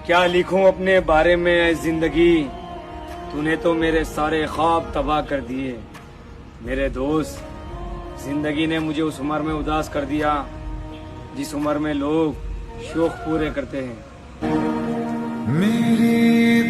क्या लिखूं अपने बारे में ऐ जिंदगी, तूने तो मेरे सारे ख्वाब तबाह कर दिए। मेरे दोस्त, जिंदगी ने मुझे उस उम्र में उदास कर दिया जिस उम्र में लोग शौक पूरे करते हैं। मेरी